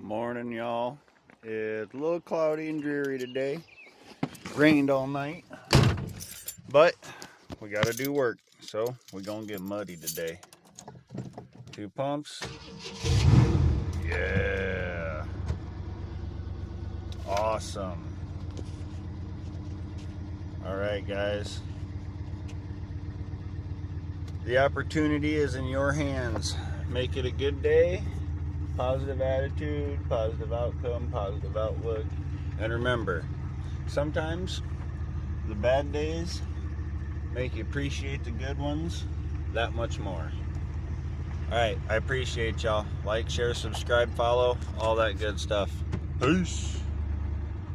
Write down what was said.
Morning, y'all. It's a little cloudy and dreary today. Rained all night, but we gotta do work, so we're gonna get muddy today. 2 pumps. Yeah. Awesome. All right, guys. The opportunity is in your hands. Make it a good day. Positive attitude, positive outcome, positive outlook. And remember, sometimes the bad days make you appreciate the good ones that much more. All right, I appreciate y'all. Like, share, subscribe, follow, all that good stuff. Peace.